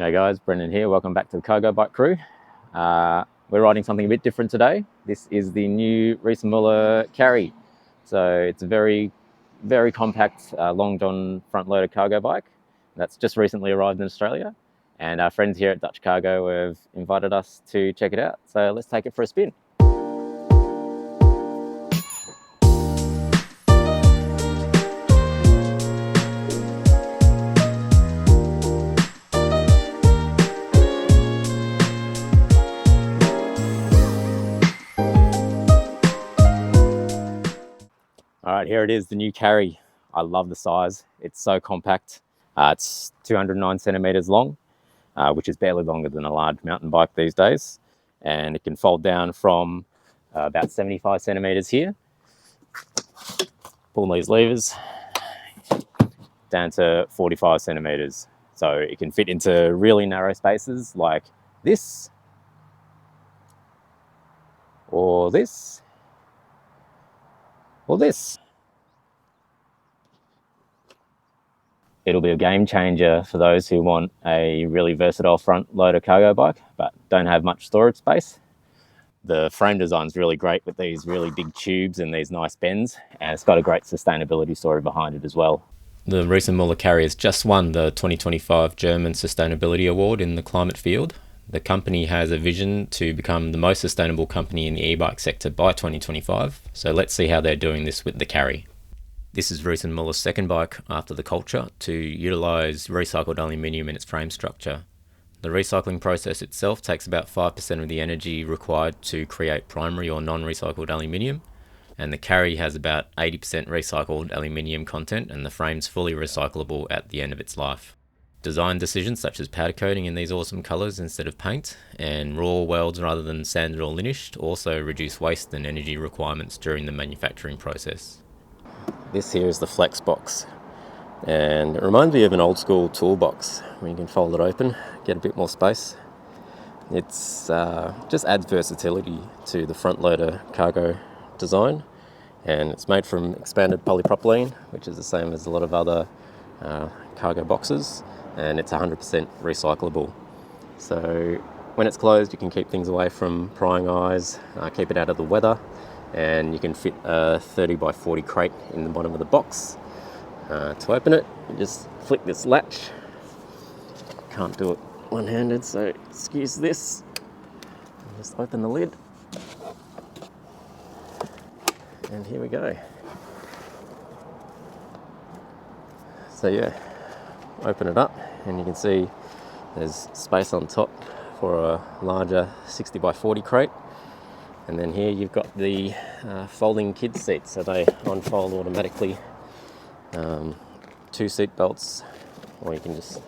G'day guys, Brendan here. Welcome back to the Cargo Bike crew. We're riding something a bit different today. This is the new Riese Müller Carrie. So it's a very compact, long john front loader cargo bike that's just recently arrived in Australia. And our friends here at Dutch Cargo have invited us to check it out. So let's take it for a spin. All right, here it is, the new Carrie. I love the size. It's so compact. It's 209 centimeters long, which is barely longer than a large mountain bike these days. And it can fold down from about 75 centimeters here. Pull these levers down to 45 centimeters. So it can fit into really narrow spaces like this, or this, or this. It'll be a game changer for those who want a really versatile front loader cargo bike but don't have much storage space. The frame design is really great with these really big tubes and these nice bends, and it's got a great sustainability story behind it as well. The Riese Müller Carrie has just won the 2025 German Sustainability Award in the climate field. The company has a vision to become the most sustainable company in the e-bike sector by 2025, so let's see how they're doing this with the Carrie. This is Riese Müller's second bike after the Culture to utilise recycled aluminium in its frame structure. The recycling process itself takes about 5% of the energy required to create primary or non-recycled aluminium, and the Carrie has about 80% recycled aluminium content, and the frame's fully recyclable at the end of its life. Design decisions such as powder coating in these awesome colours instead of paint, and raw welds rather than sanded or linished also reduce waste and energy requirements during the manufacturing process. This here is the flex box, and it reminds me of an old school toolbox where you can fold it open, get a bit more space. It's just adds versatility to the front loader cargo design, and it's made from expanded polypropylene, which is the same as a lot of other cargo boxes, and it's 100% recyclable. So when it's closed, you can keep things away from prying eyes, keep it out of the weather, and you can fit a 30 by 40 crate in the bottom of the box. To open it, you just flick this latch. Can't do it one-handed, so excuse this. Just open the lid, and here we go. So yeah, open it up, and you can see there's space on top for a larger 60 by 40 crate. And then here you've got the folding kids seats, so they unfold automatically. 2 seat belts, or you can just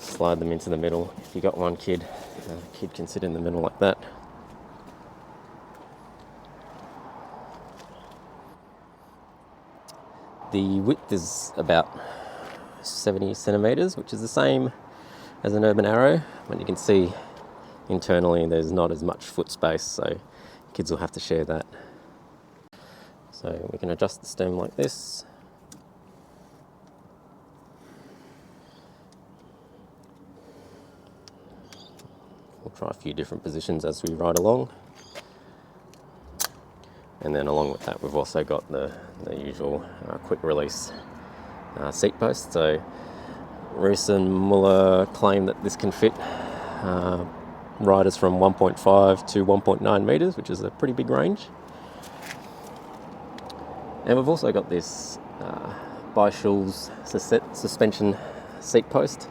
slide them into the middle. If you've got one kid, a kid can sit in the middle like that. The width is about 70 centimeters, which is the same as an Urban Arrow, but you can see internally there's not as much foot space, so kids will have to share that. So we can adjust the stem like this. We'll try a few different positions as we ride along. And then along with that, we've also got the usual quick release seat post. So Riese Müller claim that this can fit riders from 1.5 to 1.9 meters, which is a pretty big range. And we've also got this Bischulz suspension seat post,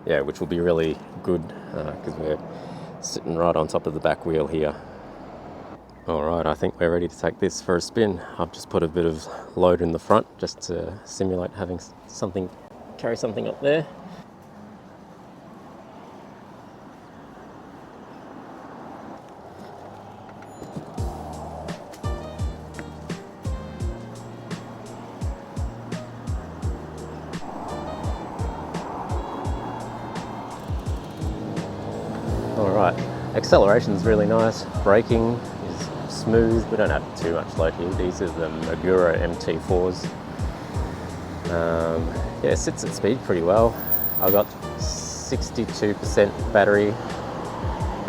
which will be really good because we're sitting right on top of the back wheel here. Alright, I think we're ready to take this for a spin. I've just put a bit of load in the front just to simulate having carry something up there. Alright, acceleration is really nice, braking is smooth, we don't have too much load here. These are the Magura MT4s. It sits at speed pretty well. I've got 62% battery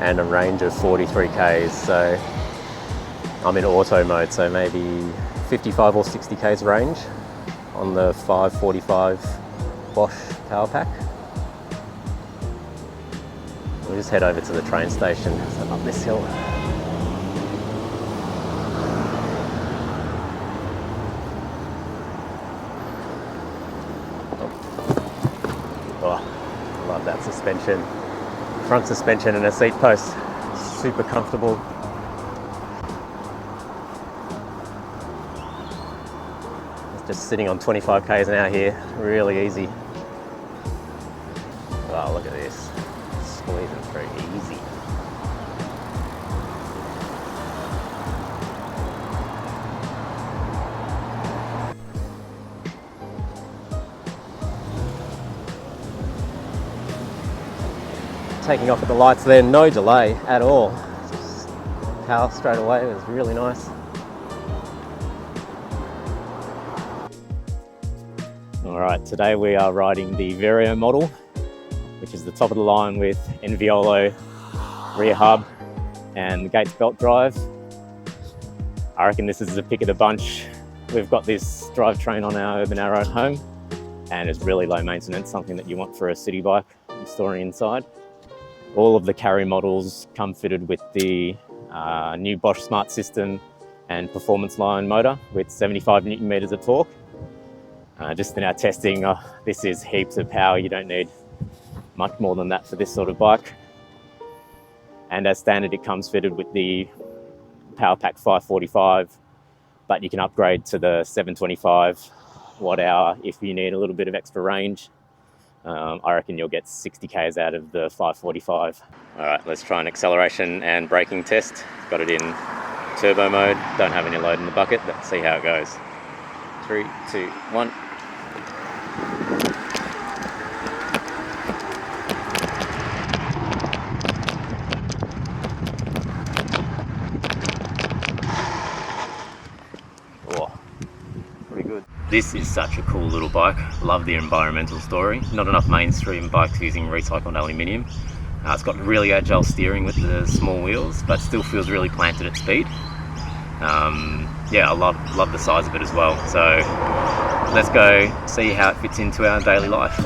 and a range of 43 k's, so I'm in auto mode, so maybe 55 or 60 k's range on the 545 Bosch power pack. We'll just head over to the train station, so up this hill. Oh, love that suspension. Front suspension and a seat post. Super comfortable. It's just sitting on 25 k's an hour here, really easy. Oh, look at this. Squeezing through easy. Taking off at the lights there, no delay at all. Just power straight away, it was really nice. Alright, today we are riding the Vario model, which is the top of the line with Enviolo rear hub and Gates belt drive. I reckon this is the pick of the bunch. We've got this drivetrain on our Urban Arrow home and it's really low maintenance, something that you want for a city bike storing inside. All of the Carrie models come fitted with the new Bosch Smart System and Performance Line motor with 75 Newton meters of torque. Just in our testing, this is heaps of power. You don't need much more than that for this sort of bike. And as standard, it comes fitted with the Power Pack 545, but you can upgrade to the 725 watt hour if you need a little bit of extra range. I reckon you'll get 60 k's out of the 545. All right, let's try an acceleration and braking test. Got it in turbo mode. Don't have any load in the bucket. Let's see how it goes. 3, 2, 1. This is such a cool little bike. Love the environmental story. Not enough mainstream bikes using recycled aluminium. It's got really agile steering with the small wheels, but still feels really planted at speed. Yeah, I love the size of it as well. So let's go see how it fits into our daily life.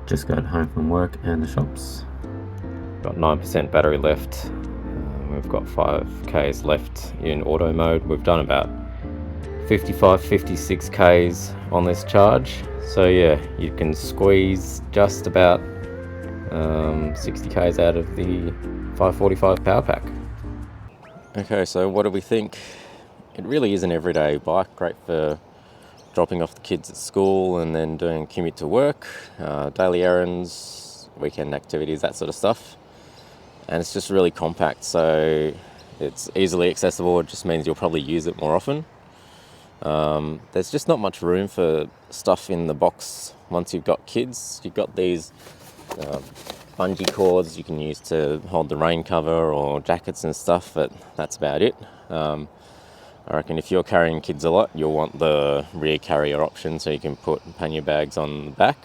Just got home from work and the shops. Got 9% battery left. We've got 5k's left in auto mode. We've done about 56 k's on this charge. So yeah, you can squeeze just about 60 k's out of the 545 power pack. Okay, so what do we think? It really is an everyday bike, great for dropping off the kids at school and then doing commute to work, daily errands, weekend activities, that sort of stuff. And it's just really compact, so it's easily accessible. It just means you'll probably use it more often. There's just not much room for stuff in the box once you've got kids. You've got these bungee cords you can use to hold the rain cover or jackets and stuff, but that's about it. I reckon if you're carrying kids a lot, you'll want the rear carrier option so you can put pannier bags on the back.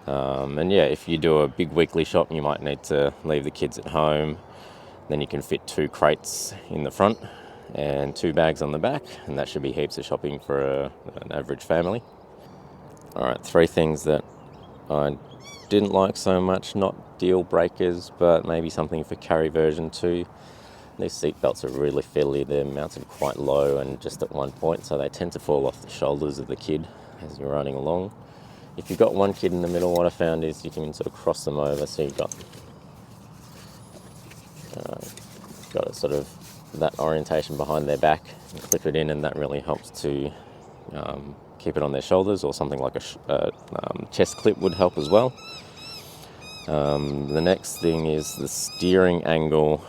And yeah, if you do a big weekly shop, you might need to leave the kids at home. Then you can fit 2 crates in the front and 2 bags on the back, and that should be heaps of shopping for an average family. Alright, 3 things that I didn't like so much, not deal breakers, but maybe something for Carrie version 2. These seat belts are really fiddly. They're mounted quite low and just at one point, so they tend to fall off the shoulders of the kid as you're running along. If you've got one kid in the middle, what I found is you can sort of cross them over, so you've got it sort of that orientation behind their back and clip it in, and that really helps to keep it on their shoulders, or something like a chest clip would help as well. The next thing is the steering angle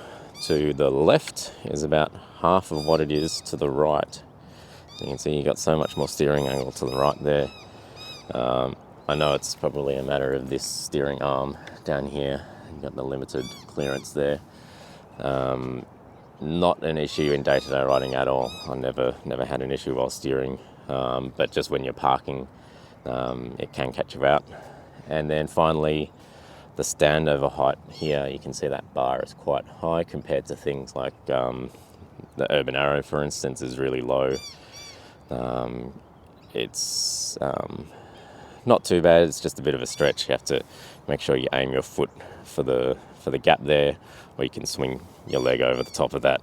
to the left is about half of what it is to the right. You can see you got so much more steering angle to the right there. I know it's probably a matter of this steering arm down here. You've got the limited clearance there. Not an issue in day-to-day riding at all. I never had an issue while steering, but just when you're parking, it can catch you out. And then finally, the standover height here, you can see that bar is quite high compared to things like the Urban Arrow, for instance, is really low. It's not too bad. It's just a bit of a stretch. You have to make sure you aim your foot for the gap there, or you can swing your leg over the top of that.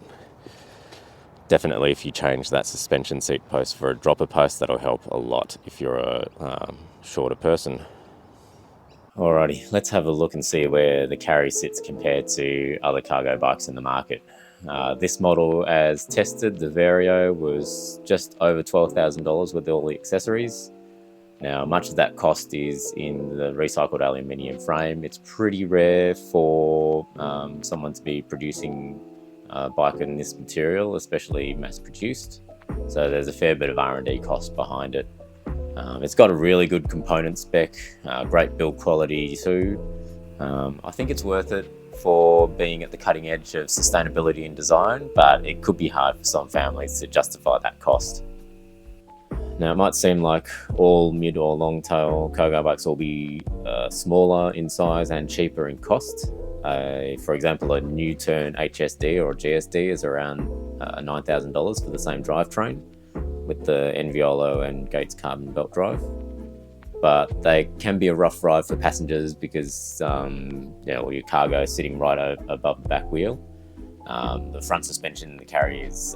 Definitely, if you change that suspension seat post for a dropper post, that'll help a lot if you're a shorter person. Alrighty, let's have a look and see where the Carrie sits compared to other cargo bikes in the market. This model, as tested, the Vario, was just over $12,000 with all the accessories. Now, much of that cost is in the recycled aluminium frame. It's pretty rare for someone to be producing a bike in this material, especially mass-produced. So there's a fair bit of R&D cost behind it. It's got a really good component spec, great build quality too. I think it's worth it for being at the cutting edge of sustainability and design, but it could be hard for some families to justify that cost. Now, it might seem like all mid or long tail cargo bikes will be smaller in size and cheaper in cost. For example, a new turn HSD or GSD is around $9,000 for the same drivetrain, with the Enviolo and Gates carbon belt drive. But they can be a rough ride for passengers because all your cargo is sitting right above the back wheel. The front suspension in the Carrie is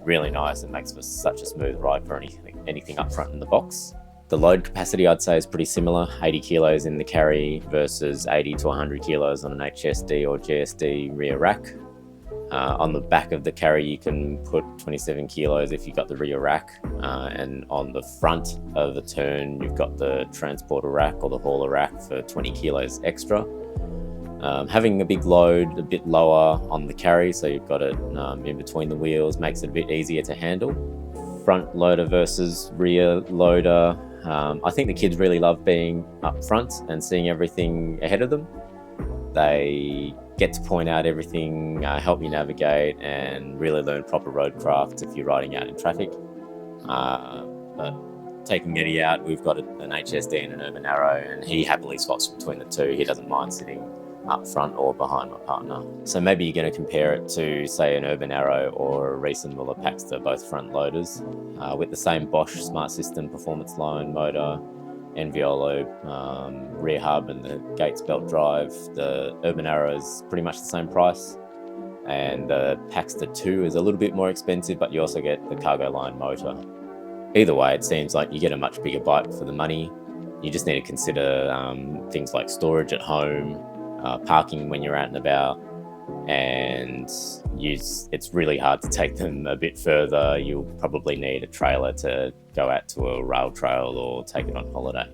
really nice and makes for such a smooth ride for anything up front in the box. The load capacity, I'd say, is pretty similar, 80 kilos in the Carrie versus 80 to 100 kilos on an HSD or GSD rear rack. On the back of the Carrie, you can put 27 kilos if you've got the rear rack, and on the front of the turn, you've got the transporter rack or the hauler rack for 20 kilos extra. Having a big load a bit lower on the Carrie, so you've got it in between the wheels, makes it a bit easier to handle. Front loader versus rear loader. I think the kids really love being up front and seeing everything ahead of them. They get to point out everything, help you navigate, and really learn proper roadcraft if you're riding out in traffic. But taking Eddie out, we've got an HSD and an Urban Arrow, and he happily swaps between the two. He doesn't mind sitting up front or behind my partner. So maybe you're going to compare it to, say, an Urban Arrow or a Riese Müller Paxter, both front loaders, with the same Bosch Smart System performance line motor, Enviolo rear hub, and the Gates belt drive. The Urban Arrow is pretty much the same price, and the Paxter 2 is a little bit more expensive, but you also get the cargo line motor. Either way, it seems like you get a much bigger bike for the money. You just need to consider things like storage at home, parking when you're out and about, and it's really hard to take them a bit further. You'll probably need a trailer to go out to a rail trail or take it on holiday.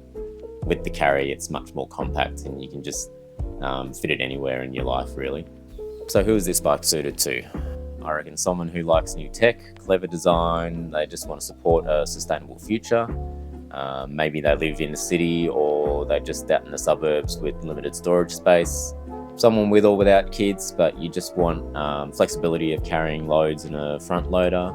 With the Carrie, it's much more compact and you can just fit it anywhere in your life, really. So who is this bike suited to? I reckon someone who likes new tech, clever design, they just want to support a sustainable future. Maybe they live in the city, or they're just out in the suburbs with limited storage space. Someone with or without kids, but you just want flexibility of carrying loads in a front loader.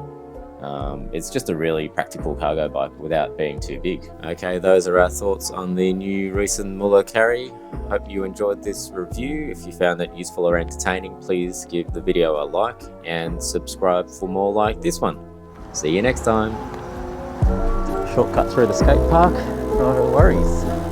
It's just a really practical cargo bike without being too big. Okay, those are our thoughts on the new Riese Müller Carrie. Hope you enjoyed this review. If you found it useful or entertaining, please give the video a like and subscribe for more like this one. See you next time. Shortcut through the skate park, no worries.